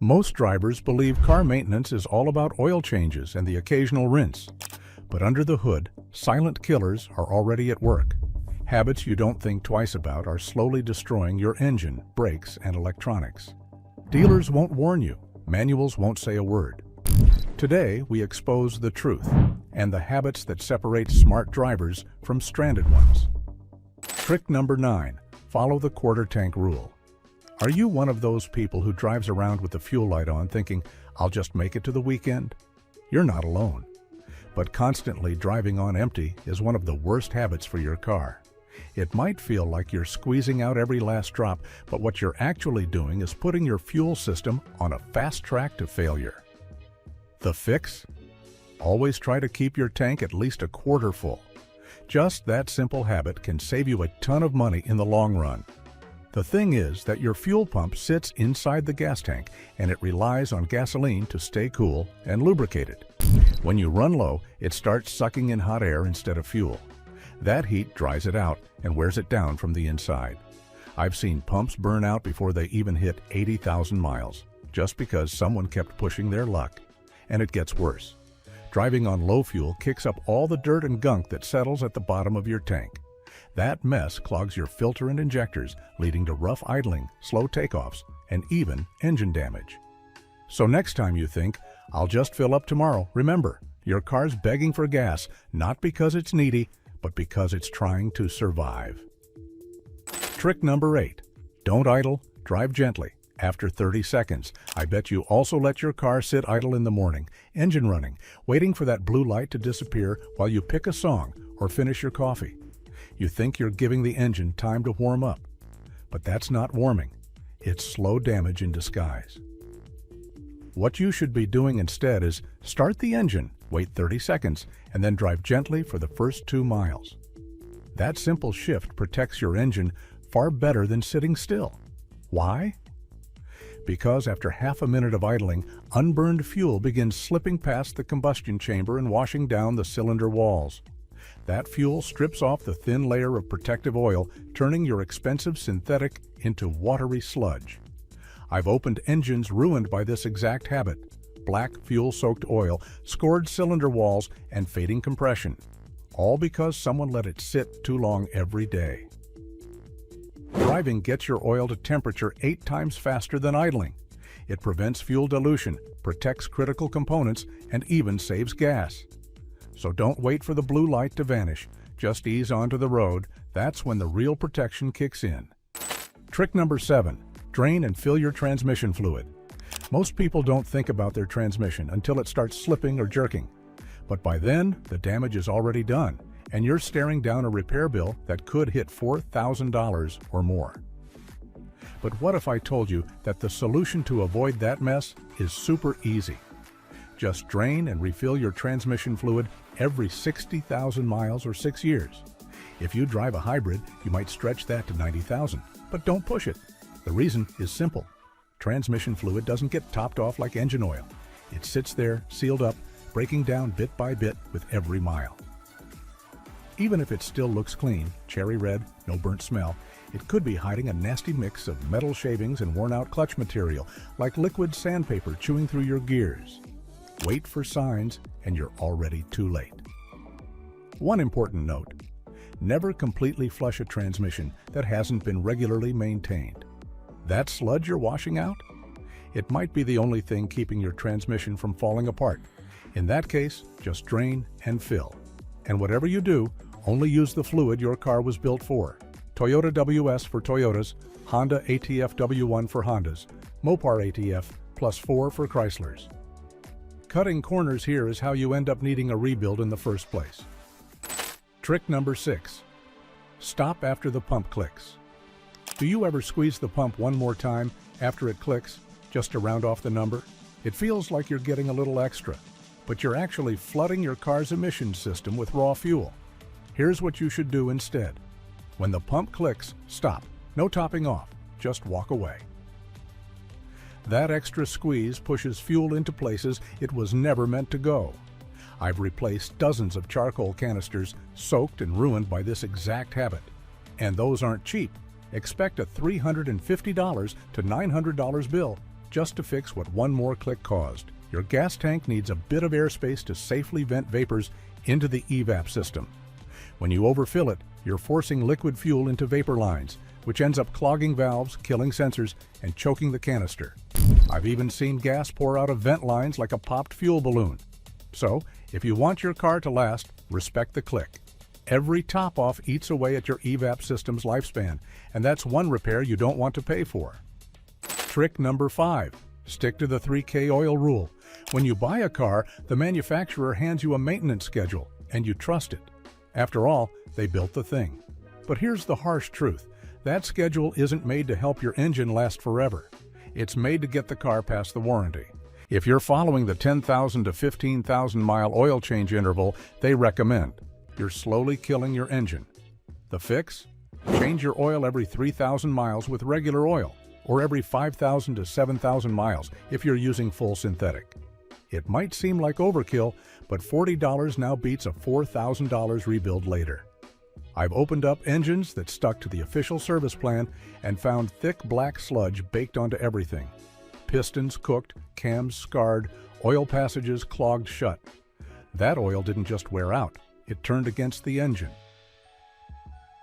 Most drivers believe car maintenance is all about oil changes and the occasional rinse. But under the hood, silent killers are already at work. Habits you don't think twice about are slowly destroying your engine, brakes, and electronics. Dealers won't warn you. Manuals won't say a word. Today, we expose the truth and the habits that separate smart drivers from stranded ones. Trick number 9. Follow the quarter tank rule. Are you one of those people who drives around with the fuel light on thinking, I'll just make it to the weekend? You're not alone. But constantly driving on empty is one of the worst habits for your car. It might feel like you're squeezing out every last drop, but what you're actually doing is putting your fuel system on a fast track to failure. The fix? Always try to keep your tank at least a quarter full. Just that simple habit can save you a ton of money in the long run. The thing is that your fuel pump sits inside the gas tank and it relies on gasoline to stay cool and lubricated. When you run low, it starts sucking in hot air instead of fuel. That heat dries it out and wears it down from the inside. I've seen pumps burn out before they even hit 80,000 miles, just because someone kept pushing their luck. And it gets worse. Driving on low fuel kicks up all the dirt and gunk that settles at the bottom of your tank. That mess clogs your filter and injectors, leading to rough idling, slow takeoffs, and even engine damage. So next time you think, I'll just fill up tomorrow, remember, your car's begging for gas, not because it's needy, but because it's trying to survive. Trick number 8. Don't idle, drive gently. After 30 seconds, I bet you also let your car sit idle in the morning, engine running, waiting for that blue light to disappear while you pick a song or finish your coffee. You think you're giving the engine time to warm up, but that's not warming. It's slow damage in disguise. What you should be doing instead is start the engine, wait 30 seconds, and then drive gently for the first 2 miles. That simple shift protects your engine far better than sitting still. Why? Because after half a minute of idling, unburned fuel begins slipping past the combustion chamber and washing down the cylinder walls. That fuel strips off the thin layer of protective oil, turning your expensive synthetic into watery sludge. I've opened engines ruined by this exact habit: black fuel-soaked oil, scored cylinder walls, and fading compression, all because someone let it sit too long every day. Driving gets your oil to temperature 8 times faster than idling. It prevents fuel dilution, protects critical components, and even saves gas. So don't wait for the blue light to vanish. Just ease onto the road. That's when the real protection kicks in. Trick number 7. Drain and fill your transmission fluid. Most people don't think about their transmission until it starts slipping or jerking. But by then, the damage is already done, and you're staring down a repair bill that could hit $4,000 or more. But what if I told you that the solution to avoid that mess is super easy? Just drain and refill your transmission fluid every 60,000 miles or 6 years. If you drive a hybrid, you might stretch that to 90,000, but don't push it. The reason is simple. Transmission fluid doesn't get topped off like engine oil. It sits there, sealed up, breaking down bit by bit with every mile. Even if it still looks clean, cherry red, no burnt smell, it could be hiding a nasty mix of metal shavings and worn-out clutch material, like liquid sandpaper chewing through your gears. Wait for signs, and you're already too late. One important note: never completely flush a transmission that hasn't been regularly maintained. That sludge you're washing out? It might be the only thing keeping your transmission from falling apart. In that case, just drain and fill. And whatever you do, only use the fluid your car was built for. Toyota WS for Toyotas, Honda ATF W1 for Hondas, Mopar ATF +4 for Chryslers. Cutting corners here is how you end up needing a rebuild in the first place. Trick number 6. Stop after the pump clicks. Do you ever squeeze the pump one more time after it clicks, just to round off the number? It feels like you're getting a little extra, but you're actually flooding your car's emissions system with raw fuel. Here's what you should do instead. When the pump clicks, stop. No topping off. Just walk away. That extra squeeze pushes fuel into places it was never meant to go. I've replaced dozens of charcoal canisters soaked and ruined by this exact habit. And those aren't cheap. Expect a $350 to $900 bill just to fix what one more click caused. Your gas tank needs a bit of airspace to safely vent vapors into the evap system. When you overfill it, you're forcing liquid fuel into vapor lines, which ends up clogging valves, killing sensors, and choking the canister. I've even seen gas pour out of vent lines like a popped fuel balloon. So, if you want your car to last, respect the click. Every top-off eats away at your evap system's lifespan, and that's one repair you don't want to pay for. Trick number 5. Stick to the 3K oil rule. When you buy a car, the manufacturer hands you a maintenance schedule, and you trust it. After all, they built the thing. But here's the harsh truth. That schedule isn't made to help your engine last forever. It's made to get the car past the warranty. If you're following the 10,000 to 15,000 mile oil change interval they recommend, you're slowly killing your engine. The fix? Change your oil every 3,000 miles with regular oil, or every 5,000 to 7,000 miles if you're using full synthetic. It might seem like overkill, but $40 now beats a $4,000 rebuild later. I've opened up engines that stuck to the official service plan and found thick black sludge baked onto everything. Pistons cooked, cams scarred, oil passages clogged shut. That oil didn't just wear out, it turned against the engine.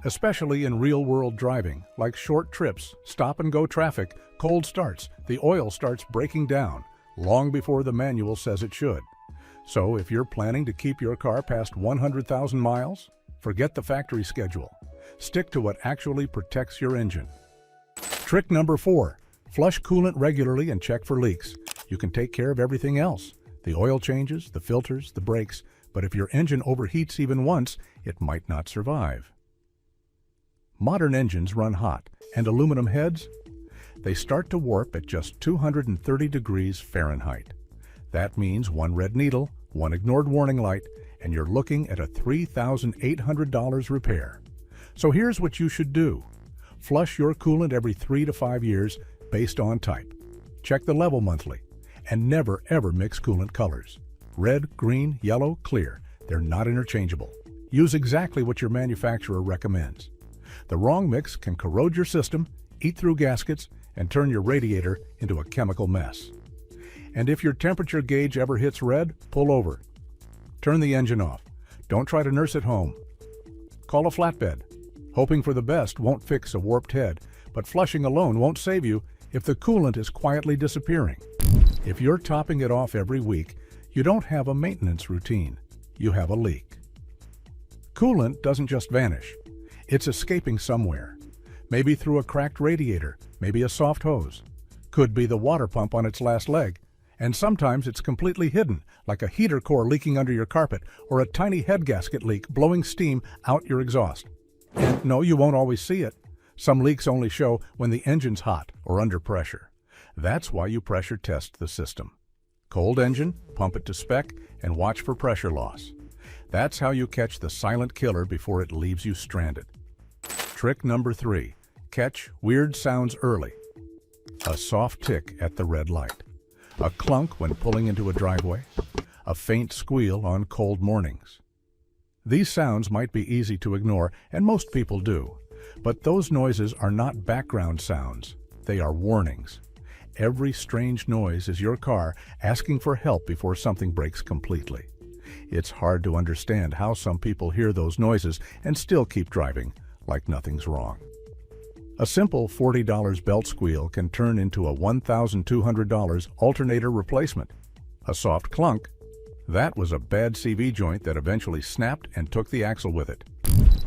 Especially in real-world driving, like short trips, stop-and-go traffic, cold starts, the oil starts breaking down long before the manual says it should. So if you're planning to keep your car past 100,000 miles, forget the factory schedule. Stick to what actually protects your engine. Trick number 4. Flush coolant regularly and check for leaks. You can take care of everything else, the oil changes, the filters, the brakes, but if your engine overheats even once, it might not survive. Modern engines run hot, and aluminum heads? They start to warp at just 230 degrees Fahrenheit. That means one red needle, one ignored warning light, and you're looking at a $3,800 repair. So here's what you should do. Flush your coolant every 3 to 5 years based on type. Check the level monthly, and never ever mix coolant colors. Red, green, yellow, clear. They're not interchangeable. Use exactly what your manufacturer recommends. The wrong mix can corrode your system, eat through gaskets, and turn your radiator into a chemical mess. And if your temperature gauge ever hits red, pull over. Turn the engine off. Don't try to nurse it home. Call a flatbed. Hoping for the best won't fix a warped head, but flushing alone won't save you if the coolant is quietly disappearing. If you're topping it off every week, you don't have a maintenance routine. You have a leak. Coolant doesn't just vanish. It's escaping somewhere. Maybe through a cracked radiator, maybe a soft hose. Could be the water pump on its last leg. And sometimes it's completely hidden, like a heater core leaking under your carpet or a tiny head gasket leak blowing steam out your exhaust. And no, you won't always see it. Some leaks only show when the engine's hot or under pressure. That's why you pressure test the system. Cold engine, pump it to spec, and watch for pressure loss. That's how you catch the silent killer before it leaves you stranded. Trick number 3. Catch weird sounds early. A soft tick at the red light. A clunk when pulling into a driveway. A faint squeal on cold mornings. These sounds might be easy to ignore, and most people do. But those noises are not background sounds. They are warnings. Every strange noise is your car asking for help before something breaks completely. It's hard to understand how some people hear those noises and still keep driving like nothing's wrong. A simple $40 belt squeal can turn into a $1,200 alternator replacement. A soft clunk? That was a bad CV joint that eventually snapped and took the axle with it.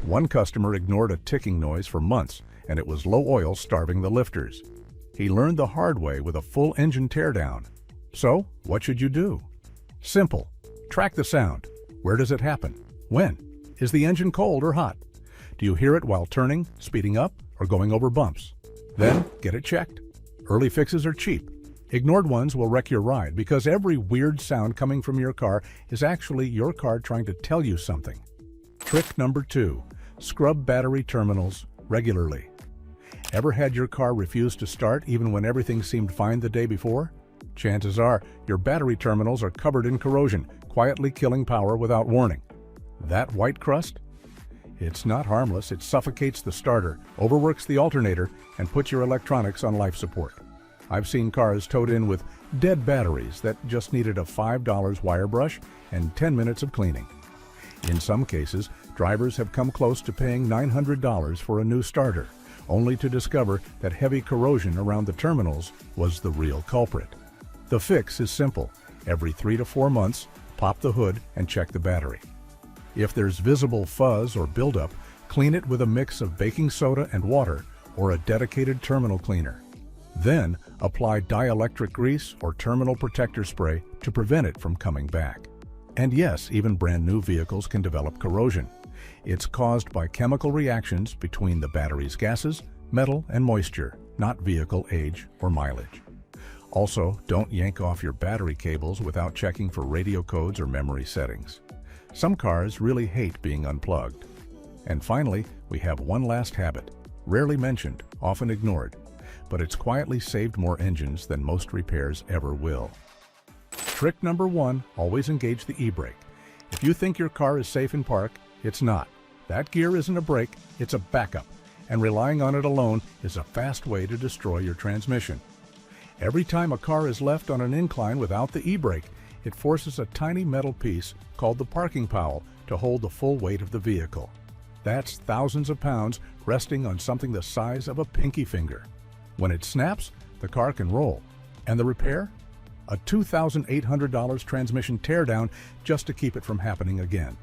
One customer ignored a ticking noise for months, and it was low oil starving the lifters. He learned the hard way with a full engine teardown. So, what should you do? Simple. Track the sound. Where does it happen? When? Is the engine cold or hot? Do you hear it while turning, speeding up, or going over bumps? Then, get it checked. Early fixes are cheap. Ignored ones will wreck your ride because every weird sound coming from your car is actually your car trying to tell you something. Trick number 2. Scrub battery terminals regularly. Ever had your car refuse to start even when everything seemed fine the day before? Chances are your battery terminals are covered in corrosion, quietly killing power without warning. That white crust? It's not harmless. It suffocates the starter, overworks the alternator, and puts your electronics on life support. I've seen cars towed in with dead batteries that just needed a $5 wire brush and 10 minutes of cleaning. In some cases, drivers have come close to paying $900 for a new starter, only to discover that heavy corrosion around the terminals was the real culprit. The fix is simple. Every 3 to 4 months, pop the hood and check the battery. If there's visible fuzz or buildup, clean it with a mix of baking soda and water or a dedicated terminal cleaner. Then, apply dielectric grease or terminal protector spray to prevent it from coming back. And yes, even brand new vehicles can develop corrosion. It's caused by chemical reactions between the battery's gases, metal, and moisture, not vehicle age or mileage. Also, don't yank off your battery cables without checking for radio codes or memory settings. Some cars really hate being unplugged. And finally, we have one last habit, rarely mentioned, often ignored, but it's quietly saved more engines than most repairs ever will. Trick number 1, always engage the e-brake. If you think your car is safe in park, it's not. That gear isn't a brake, it's a backup, and relying on it alone is a fast way to destroy your transmission. Every time a car is left on an incline without the e-brake, it forces a tiny metal piece called the parking powell to hold the full weight of the vehicle. That's thousands of pounds resting on something the size of a pinky finger. When it snaps, the car can roll. And the repair? A $2,800 transmission teardown just to keep it from happening again.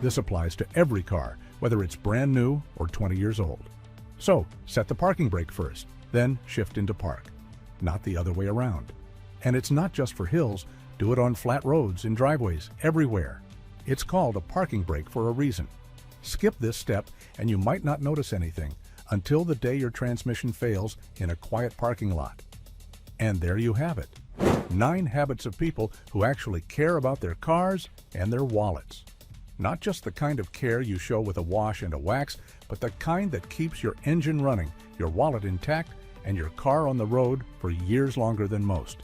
This applies to every car, whether it's brand new or 20 years old. So, set the parking brake first, then shift into park. Not the other way around. And it's not just for hills, do it on flat roads, in driveways, everywhere. It's called a parking brake for a reason. Skip this step and you might not notice anything until the day your transmission fails in a quiet parking lot. And there you have it. 9 habits of people who actually care about their cars and their wallets. Not just the kind of care you show with a wash and a wax, but the kind that keeps your engine running, your wallet intact, and your car on the road for years longer than most.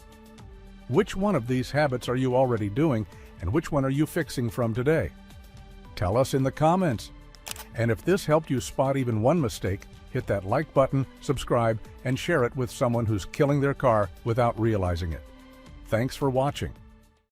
Which one of these habits are you already doing, and which one are you fixing from today? Tell us in the comments. And if this helped you spot even one mistake, hit that like button, subscribe, and share it with someone who's killing their car without realizing it. Thanks for watching.